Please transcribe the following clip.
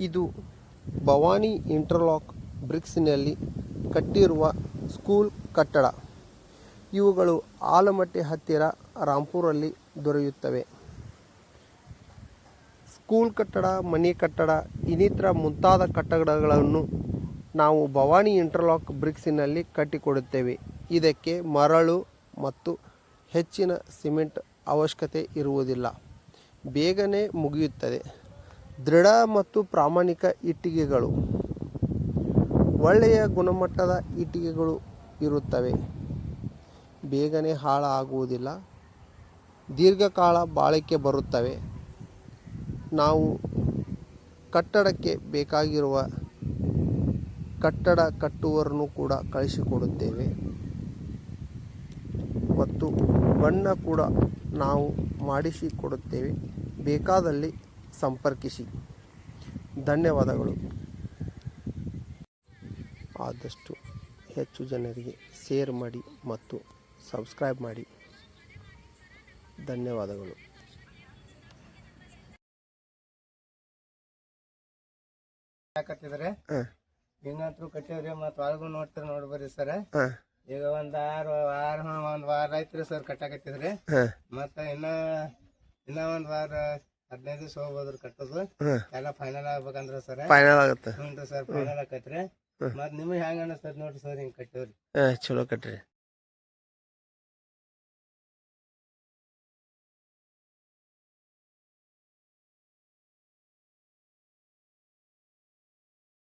ಇದು ಭವಾನಿ ಇಂಟರ್ಲಾಕ್ ಬ್ರಿಕ್ಸ್ನಲ್ಲಿ ಕಟ್ಟಿರುವ ಸ್ಕೂಲ್ ಕಟ್ಟಡ. ಇವುಗಳು ಆಲಮಟ್ಟಿ ಹತ್ತಿರ ರಾಂಪುರಲ್ಲಿ ದೊರೆಯುತ್ತವೆ. ಸ್ಕೂಲ್ ಕಟ್ಟಡ, ಮನೆ ಕಟ್ಟಡ ಇನ್ನಿತರ ಮುಂತಾದ ಕಟ್ಟಡಗಳನ್ನು ನಾವು ಭವಾನಿ ಇಂಟರ್ಲಾಕ್ ಬ್ರಿಕ್ಸ್ನಲ್ಲಿ ಕಟ್ಟಿಕೊಡುತ್ತೇವೆ. ಇದಕ್ಕೆ ಮರಳು ಮತ್ತು ಹೆಚ್ಚಿನ ಸಿಮೆಂಟ್ ಅವಶ್ಯಕತೆ ಇರುವುದಿಲ್ಲ. ಬೇಗನೆ ಮುಗಿಯುತ್ತದೆ. ದೃಢ ಮತ್ತು ಪ್ರಾಮಾಣಿಕ ಇಟ್ಟಿಗೆಗಳು, ಒಳ್ಳೆಯ ಗುಣಮಟ್ಟದ ಇಟ್ಟಿಗೆಗಳು ಇರುತ್ತವೆ. ಬೇಗನೆ ಹಾಳಾಗುವುದಿಲ್ಲ. ದೀರ್ಘಕಾಲ ಬಾಳಿಕೆ ಬರುತ್ತವೆ. ನಾವು ಕಟ್ಟಡಕ್ಕೆ ಬೇಕಾಗಿರುವ ಕಟ್ಟಡ ಕಟ್ಟುವವರನ್ನು ಕೂಡ ಕಳಿಸಿಕೊಡುತ್ತೇವೆ ಮತ್ತು ಬಣ್ಣ ಕೂಡ ನಾವು ಮಾಡಿಸಿಕೊಡುತ್ತೇವೆ. ಬೇಕಾದಲ್ಲಿ ಸಂಪರ್ಕಿಸಿ. ಧನ್ಯವಾದಗಳು. ಆದಷ್ಟು ಹೆಚ್ಚು ಜನರಿಗೆ ಶೇರ್ ಮಾಡಿ ಮತ್ತು ಸಬ್ಸ್ಕ್ರೈಬ್ ಮಾಡಿ. ಧನ್ಯವಾದಗಳು. ಹಾಕತ್ತಿದ್ರೆ ಇನ್ನಂತೂ ಕಟ್ಟಿವ್ರಿ ಮತ್ತು ಒಳಗೂ ನೋಡ್ತೀರಿ ನೋಡಿ ಬರ್ರಿ ಸರ್. ಈಗ ಒಂದ್ ವಾರ ಆಯ್ತ್ರಿ ಸರ್ ಕಟ್ಟಾಕತ್ತಿದ್ರಿ. ಮತ್ತ ಇನ್ನ ಒಂದ್ ವಾರ 15 ದಿವಸ ಹೋಗ್ಬೋದ್ರಿ ಕಟ್ಟೋದು. ಎಲ್ಲ ಫೈನಲ್ ಆಗ್ಬೇಕಂದ್ರ ಸರ್. ಫೈನಲ್ ಆಗುತ್ತೆ. ಹ್ಞೂ ಸರ್, ಫೈನಲ್ ಆಕೈತ್ರಿ. ಮತ್ ನಿಮ್ಗೆ ಹೆಂಗ ಅನಸ್ತದ ನೋಡ್ರಿ ಸರ್, ಹಿಂಗ್ ಕಟ್ಟಿವ್ರಿ. ಚಲೋ ಕಟ್ಟ್ರಿ.